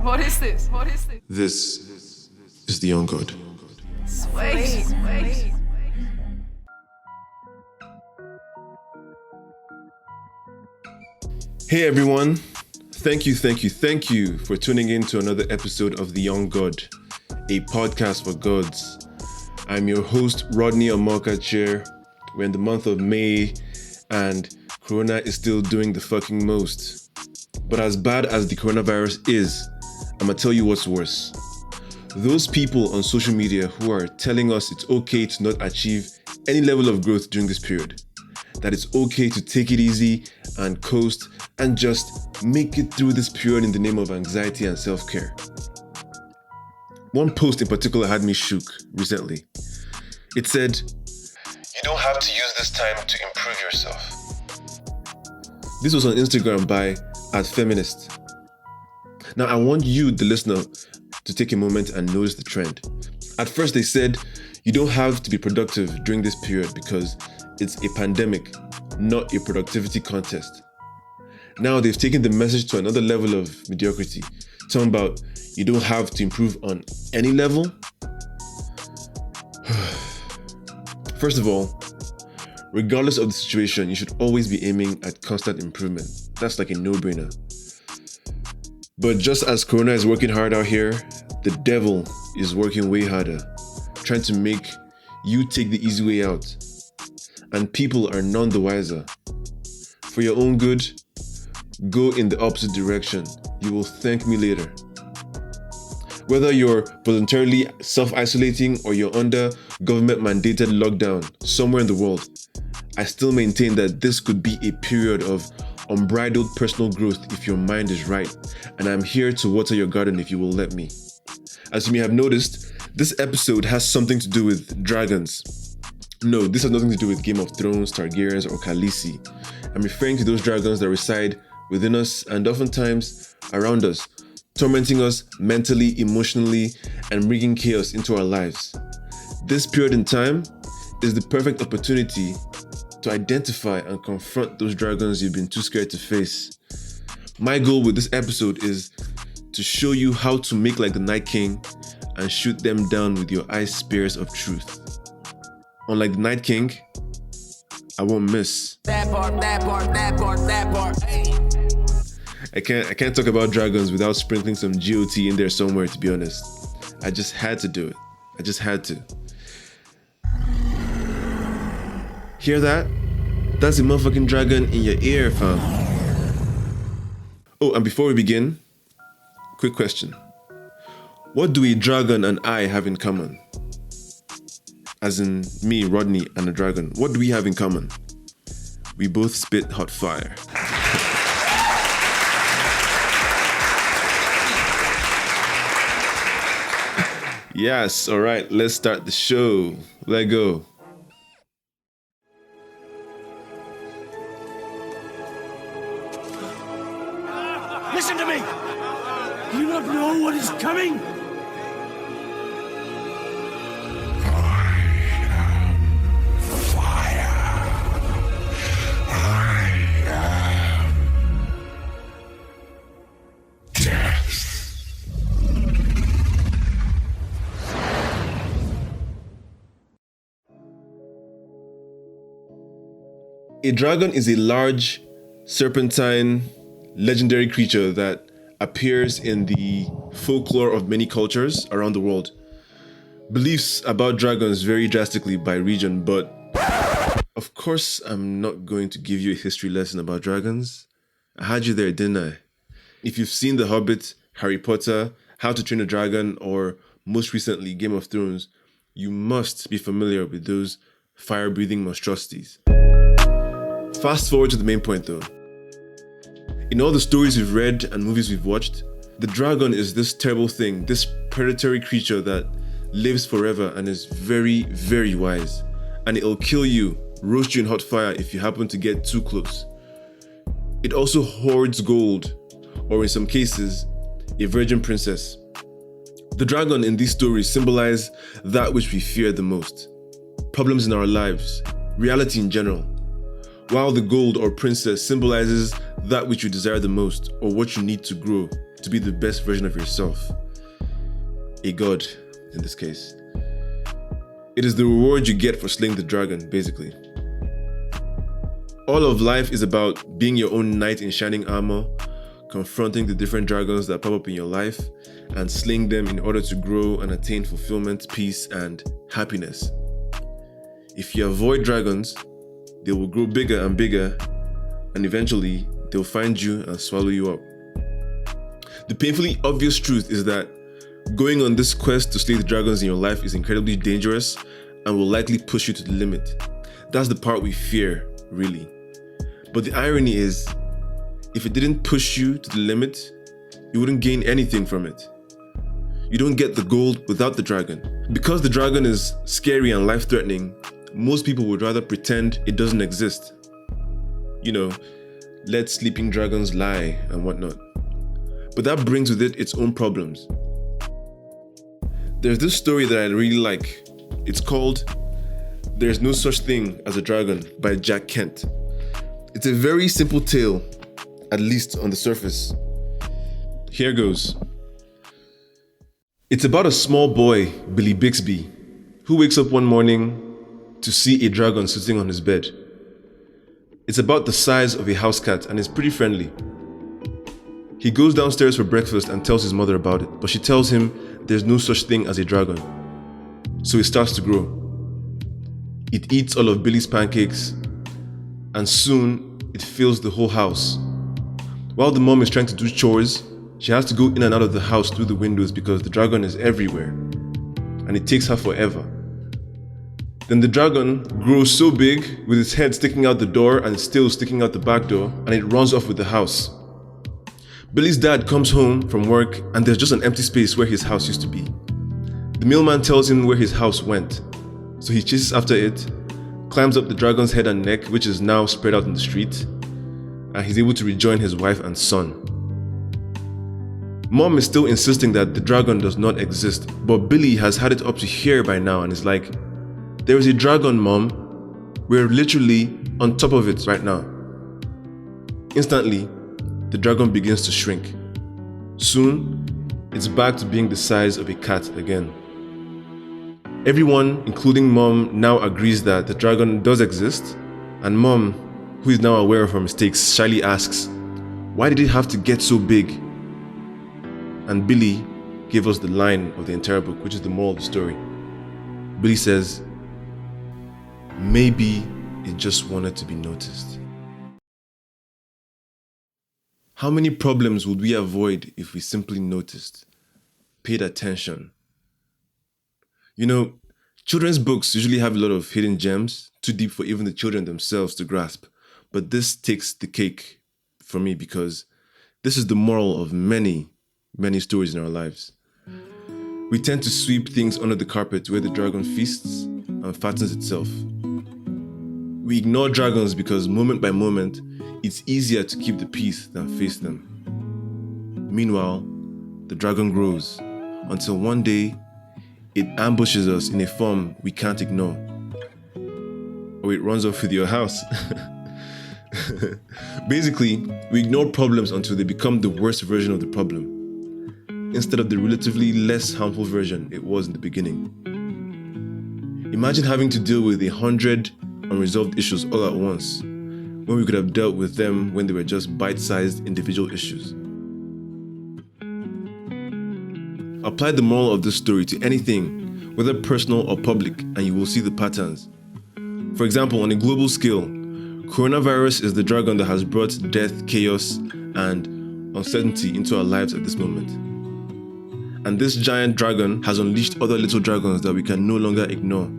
What is this? What is this? This is the Young God. Wait. Hey everyone, thank you for tuning in to another episode of The Young God, a podcast for gods. I'm your host, Rodney Amokacher. We're in the month of May and Corona is still doing the fucking most. But as bad as the coronavirus is, I'm gonna tell you what's worse. Those people on social media who are telling us it's okay to not achieve any level of growth during this period, that it's okay to take it easy and coast and just make it through this period in the name of anxiety and self-care. One post in particular had me shook recently. It said, "You don't have to use this time to improve yourself." This was on Instagram by @feminist. Now I want you, the listener, to take a moment and notice the trend. At first they said, you don't have to be productive during this period because it's a pandemic, not a productivity contest. Now they've taken the message to another level of mediocrity, talking about you don't have to improve on any level. First of all, regardless of the situation, you should always be aiming at constant improvement. That's like a no-brainer. But just as Corona is working hard out here, the devil is working way harder, trying to make you take the easy way out. And people are none the wiser. For your own good, go in the opposite direction. You will thank me later. Whether you're voluntarily self-isolating or you're under government-mandated lockdown somewhere in the world, I still maintain that this could be a period of unbridled personal growth if your mind is right, and I'm here to water your garden if you will let me. As you may have noticed, this episode has something to do with dragons. No, this has nothing to do with Game of Thrones, Targaryens, or Khaleesi. I'm referring to those dragons that reside within us and oftentimes around us, tormenting us mentally, emotionally, and bringing chaos into our lives. This period in time is the perfect opportunity to identify and confront those dragons you've been too scared to face. My goal with this episode is to show you how to make like the Night King and shoot them down with your ice spears of truth. Unlike the Night King, I won't miss. That part. I can't talk about dragons without sprinkling some GOT in there somewhere, to be honest. I just had to do it. I just had to. Hear that? That's a motherfucking dragon in your ear, fam. Oh, and before we begin, quick question. What do a dragon and I have in common? As in me, Rodney, and a dragon. What do we have in common? We both spit hot fire. Yes, all right, let's start the show. Let go. Listen to me! Do you not know what is coming? A dragon is a large, serpentine, legendary creature that appears in the folklore of many cultures around the world. Beliefs about dragons vary drastically by region, but of course I'm not going to give you a history lesson about dragons. I had you there, didn't I? If you've seen The Hobbit, Harry Potter, How to Train a Dragon, or most recently Game of Thrones, you must be familiar with those fire-breathing monstrosities. Fast forward to the main point though. In all the stories we've read and movies we've watched, the dragon is this terrible thing, this predatory creature that lives forever and is very, very wise. And it'll kill you, roast you in hot fire if you happen to get too close. It also hoards gold, or in some cases, a virgin princess. The dragon in these stories symbolize that which we fear the most. Problems in our lives, reality in general. While the gold or princess symbolizes that which you desire the most, or what you need to grow to be the best version of yourself. A god, in this case. It is the reward you get for slaying the dragon, basically. All of life is about being your own knight in shining armor, confronting the different dragons that pop up in your life, and slaying them in order to grow and attain fulfillment, peace, and happiness. If you avoid dragons, they will grow bigger and bigger, and eventually they'll find you and swallow you up. The painfully obvious truth is that going on this quest to slay the dragons in your life is incredibly dangerous and will likely push you to the limit. That's the part we fear, really. But the irony is, if it didn't push you to the limit, you wouldn't gain anything from it. You don't get the gold without the dragon. Because the dragon is scary and life-threatening, most people would rather pretend it doesn't exist. You know, let sleeping dragons lie and whatnot. But that brings with it its own problems. There's this story that I really like. It's called There's No Such Thing as a Dragon by Jack Kent. It's a very simple tale, at least on the surface. Here goes. It's about a small boy, Billy Bixby, who wakes up one morning to see a dragon sitting on his bed. It's about the size of a house cat and is pretty friendly. He goes downstairs for breakfast and tells his mother about it, but she tells him there's no such thing as a dragon. So it starts to grow. It eats all of Billy's pancakes, and soon it fills the whole house. While the mom is trying to do chores, she has to go in and out of the house through the windows because the dragon is everywhere, and it takes her forever. Then the dragon grows so big with its head sticking out the door and its tail sticking out the back door, and it runs off with the house. Billy's dad comes home from work and there's just an empty space where his house used to be. The mailman tells him where his house went, so he chases after it, climbs up the dragon's head and neck, which is now spread out in the street, and he's able to rejoin his wife and son. Mom is still insisting that the dragon does not exist, but Billy has had it up to here by now and is like, "There is a dragon, Mom. We're literally on top of it right now." Instantly, the dragon begins to shrink. Soon, it's back to being the size of a cat again. Everyone, including Mom, now agrees that the dragon does exist, and Mom, who is now aware of her mistakes, shyly asks, "Why did it have to get so big?" And Billy gave us the line of the entire book, which is the moral of the story. Billy says, "Maybe it just wanted to be noticed." How many problems would we avoid if we simply noticed, paid attention? You know, children's books usually have a lot of hidden gems, too deep for even the children themselves to grasp. But this takes the cake for me because this is the moral of many, many stories in our lives. We tend to sweep things under the carpet where the dragon feasts and fattens itself. We ignore dragons because moment by moment, it's easier to keep the peace than face them. Meanwhile, the dragon grows until one day it ambushes us in a form we can't ignore. Or it runs off with your house. Basically, we ignore problems until they become the worst version of the problem, instead of the relatively less harmful version it was in the beginning. Imagine having to deal with 100 unresolved issues all at once, when we could have dealt with them when they were just bite-sized individual issues. Apply the moral of this story to anything, whether personal or public, and you will see the patterns. For example, on a global scale, coronavirus is the dragon that has brought death, chaos, and uncertainty into our lives at this moment. And this giant dragon has unleashed other little dragons that we can no longer ignore.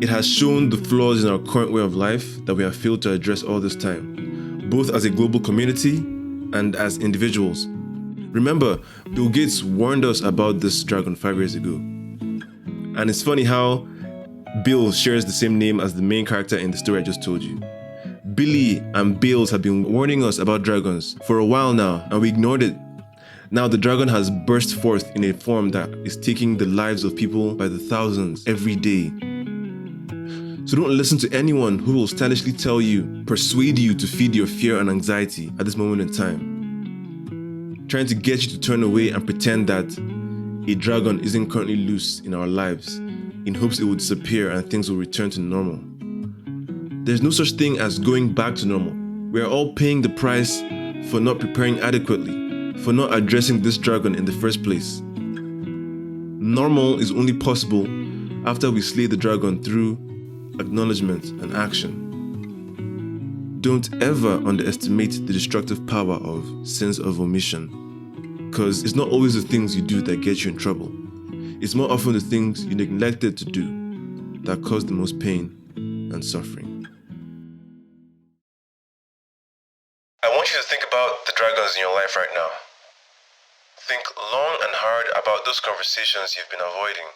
It has shown the flaws in our current way of life that we have failed to address all this time, both as a global community and as individuals. Remember, Bill Gates warned us about this dragon 5 years ago. And it's funny how Bill shares the same name as the main character in the story I just told you. Billy and Bales have been warning us about dragons for a while now, and we ignored it. Now the dragon has burst forth in a form that is taking the lives of people by the thousands every day. So don't listen to anyone who will stylishly tell you, persuade you to feed your fear and anxiety at this moment in time, trying to get you to turn away and pretend that a dragon isn't currently loose in our lives in hopes it will disappear and things will return to normal. There's no such thing as going back to normal. We are all paying the price for not preparing adequately, for not addressing this dragon in the first place. Normal is only possible after we slay the dragon through acknowledgement and action. Don't ever underestimate the destructive power of sense of omission, because it's not always the things you do that get you in trouble. It's more often the things you neglected to do that cause the most pain and suffering. I want you to think about the dragons in your life right now. Think long and hard about those conversations you've been avoiding,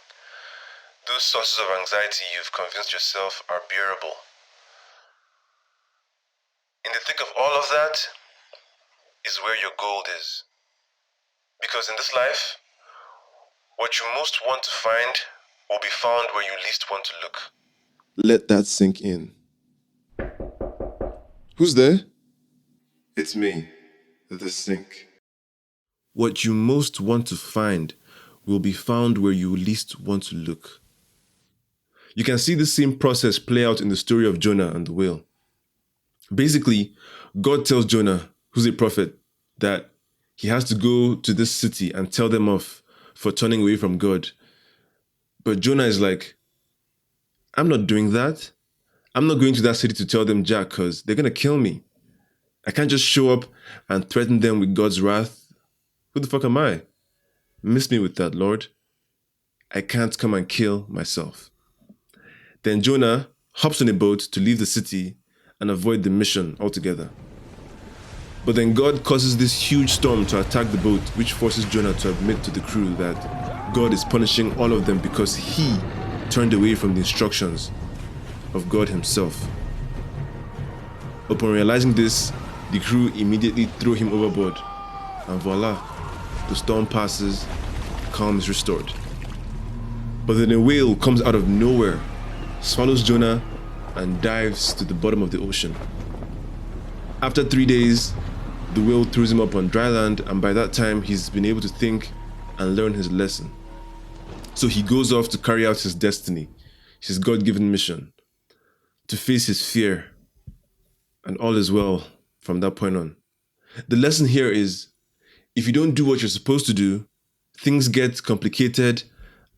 those sources of anxiety you've convinced yourself are bearable. In the thick of all of that is where your gold is. Because in this life, what you most want to find will be found where you least want to look. Let that sink in. Who's there? It's me, the sink. What you most want to find will be found where you least want to look. You can see the same process play out in the story of Jonah and the whale. Basically, God tells Jonah, who's a prophet, that he has to go to this city and tell them off for turning away from God. But Jonah is like, I'm not doing that. I'm not going to that city to tell them Jack because they're going to kill me. I can't just show up and threaten them with God's wrath. Who the fuck am I? Miss me with that, Lord. I can't come and kill myself. Then Jonah hops on a boat to leave the city and avoid the mission altogether. But then God causes this huge storm to attack the boat, which forces Jonah to admit to the crew that God is punishing all of them because he turned away from the instructions of God himself. Upon realizing this, the crew immediately throw him overboard, and voila, the storm passes, calm is restored. But then a whale comes out of nowhere, swallows Jonah, and dives to the bottom of the ocean. After 3 days, the whale throws him up on dry land, and by that time, he's been able to think and learn his lesson. So he goes off to carry out his destiny, his God-given mission, to face his fear, and all is well from that point on. The lesson here is, if you don't do what you're supposed to do, things get complicated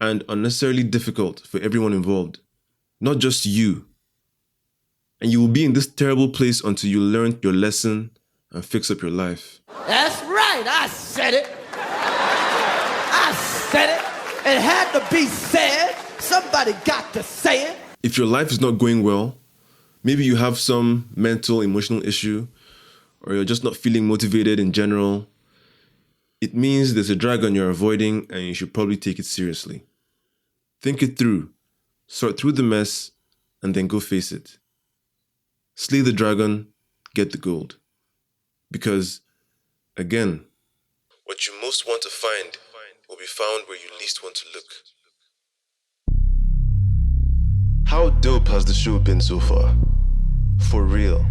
and unnecessarily difficult for everyone involved, not just you. And you will be in this terrible place until you learn your lesson and fix up your life. That's right, I said it. I said it. It had to be said. Somebody got to say it. If your life is not going well, maybe you have some mental, emotional issue, or you're just not feeling motivated in general, it means there's a dragon you're avoiding and you should probably take it seriously. Think it through, sort through the mess, and then go face it. Slay the dragon, get the gold. Because, again, what you most want to find will be found where you least want to look. How dope has the show been so far? For real.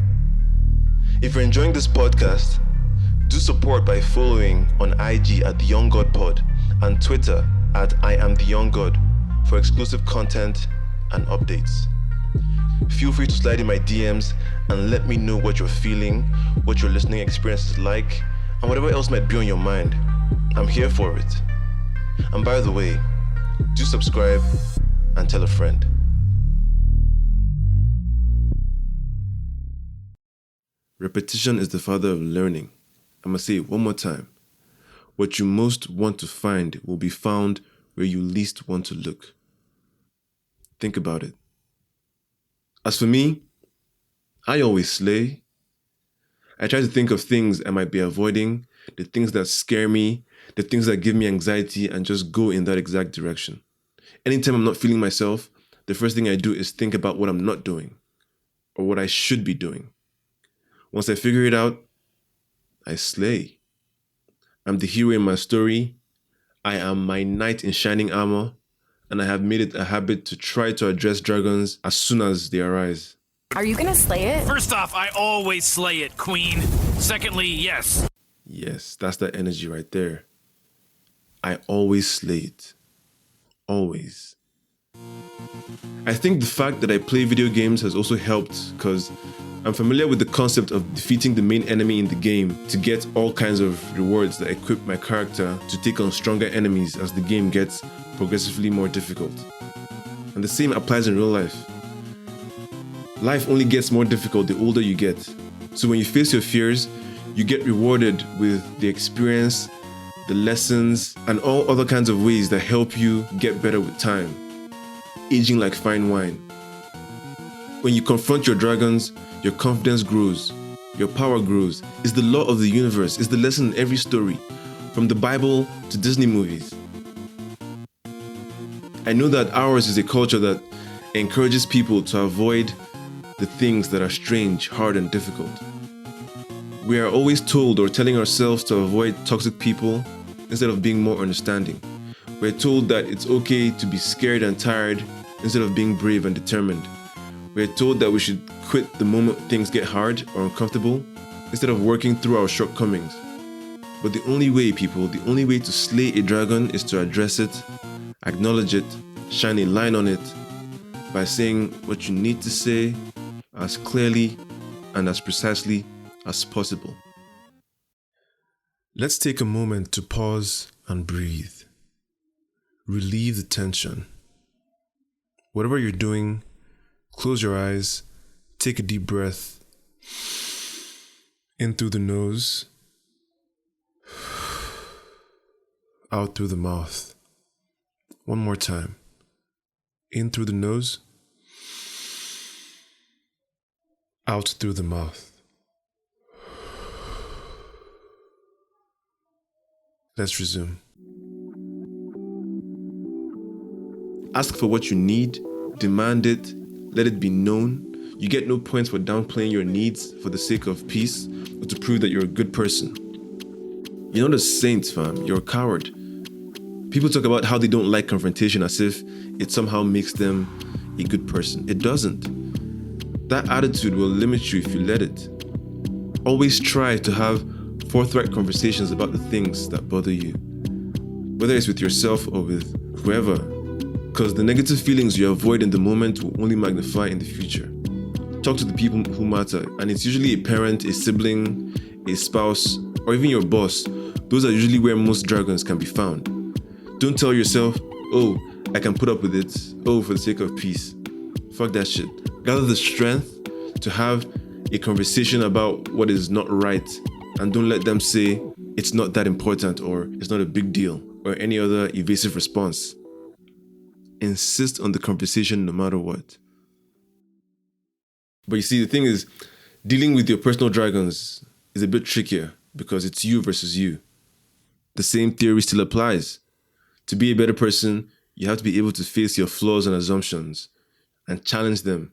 If you're enjoying this podcast, do support by following on IG at The Young God Pod and Twitter at I Am The Young God for exclusive content and updates. Feel free to slide in my DMs and let me know what you're feeling, what your listening experience is like, and whatever else might be on your mind. I'm here for it. And by the way, do subscribe and tell a friend. Repetition is the father of learning. I must say it one more time. What you most want to find will be found where you least want to look. Think about it. As for me, I always slay. I try to think of things I might be avoiding, the things that scare me, the things that give me anxiety, and just go in that exact direction. Anytime I'm not feeling myself, the first thing I do is think about what I'm not doing or what I should be doing. Once I figure it out, I slay. I'm the hero in my story. I am my knight in shining armor, and I have made it a habit to try to address dragons as soon as they arise. Are you gonna slay it? First off, I always slay it, queen. Secondly, yes. Yes, that's that energy right there. I always slay it. Always. I think the fact that I play video games has also helped because I'm familiar with the concept of defeating the main enemy in the game to get all kinds of rewards that equip my character to take on stronger enemies as the game gets progressively more difficult. And the same applies in real life. Life only gets more difficult the older you get. So when you face your fears, you get rewarded with the experience, the lessons, and all other kinds of ways that help you get better with time. Aging like fine wine. When you confront your dragons, your confidence grows, your power grows. It's the law of the universe. It's the lesson in every story, from the Bible to Disney movies. I know that ours is a culture that encourages people to avoid the things that are strange, hard, and difficult. We are always told or telling ourselves to avoid toxic people instead of being more understanding. We're told that it's okay to be scared and tired instead of being brave and determined. We're told that we should quit the moment things get hard or uncomfortable instead of working through our shortcomings. But the only way, people, the only way to slay a dragon is to address it, acknowledge it, shine a line on it by saying what you need to say as clearly and as precisely as possible. Let's take a moment to pause and breathe. Relieve the tension. Whatever you're doing, close your eyes, take a deep breath. In through the nose, out through the mouth. One more time. In through the nose, out through the mouth. Let's resume. Ask for what you need, demand it, let it be known. You get no points for downplaying your needs for the sake of peace or to prove that you're a good person. You're not a saint, fam. You're a coward. People talk about how they don't like confrontation as if it somehow makes them a good person. It doesn't. That attitude will limit you if you let it. Always try to have forthright conversations about the things that bother you, whether it's with yourself or with whoever, because the negative feelings you avoid in the moment will only magnify in the future. Talk to the people who matter, and it's usually a parent, a sibling, a spouse, or even your boss. Those are usually where most dragons can be found. Don't tell yourself, oh, I can put up with it, oh, for the sake of peace. Fuck that shit. Gather the strength to have a conversation about what is not right, and don't let them say it's not that important or it's not a big deal or any other evasive response. Insist on the conversation no matter what. But you see, the thing is, dealing with your personal dragons is a bit trickier because it's you versus you. The same theory still applies. To be a better person, you have to be able to face your flaws and assumptions and challenge them.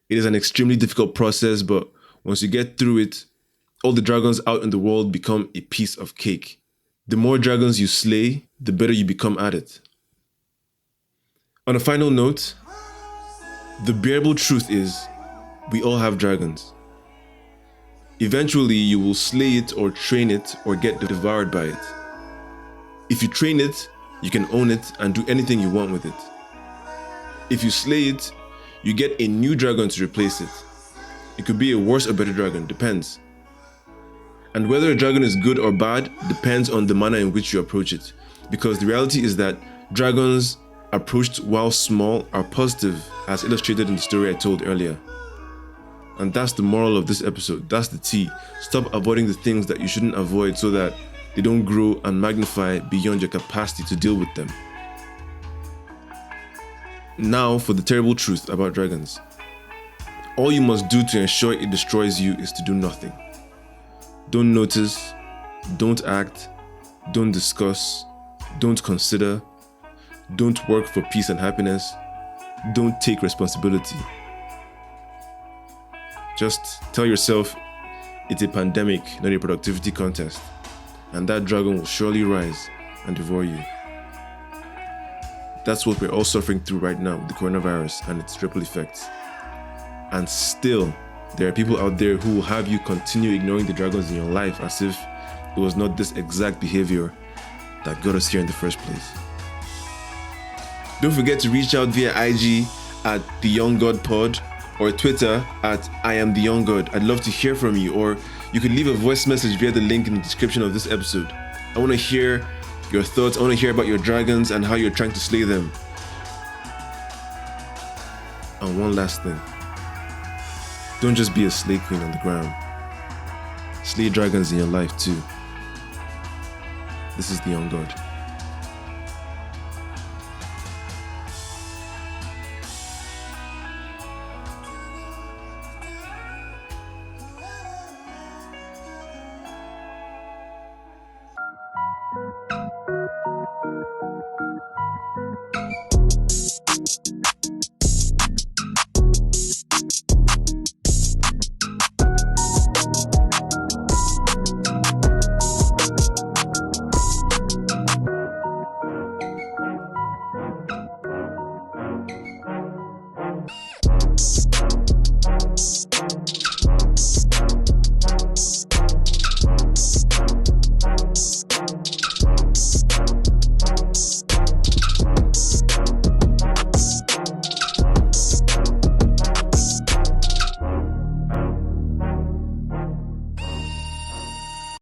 It is an extremely difficult process, but once you get through it, all the dragons out in the world become a piece of cake. The more dragons you slay, the better you become at it. On a final note, the bearable truth is, we all have dragons. Eventually, you will slay it or train it or get devoured by it. If you train it, you can own it and do anything you want with it. If you slay it, you get a new dragon to replace it. It could be a worse or better dragon, depends. And whether a dragon is good or bad depends on the manner in which you approach it. Because the reality is that dragons approached while small are positive, as illustrated in the story I told earlier. And that's the moral of this episode. That's the tea. Stop avoiding the things that you shouldn't avoid so that they don't grow and magnify beyond your capacity to deal with them. Now for the terrible truth about dragons. All you must do to ensure it destroys you is to do nothing. Don't notice, don't act, don't discuss, don't consider, don't work for peace and happiness, don't take responsibility. Just tell yourself it's a pandemic, not a productivity contest, and that dragon will surely rise and devour you. That's what we're all suffering through right now with the coronavirus and its ripple effects. And still, there are people out there who will have you continue ignoring the dragons in your life as if it was not this exact behavior that got us here in the first place. Don't forget to reach out via IG at The Young God Pod or Twitter at I Am The Young God. I'd love to hear from you, or you could leave a voice message via the link in the description of this episode. I want to hear your thoughts. I want to hear about your dragons and how you're trying to slay them. And one last thing. Don't just be a slay queen on the ground. Slay dragons in your life too. This is The Young God.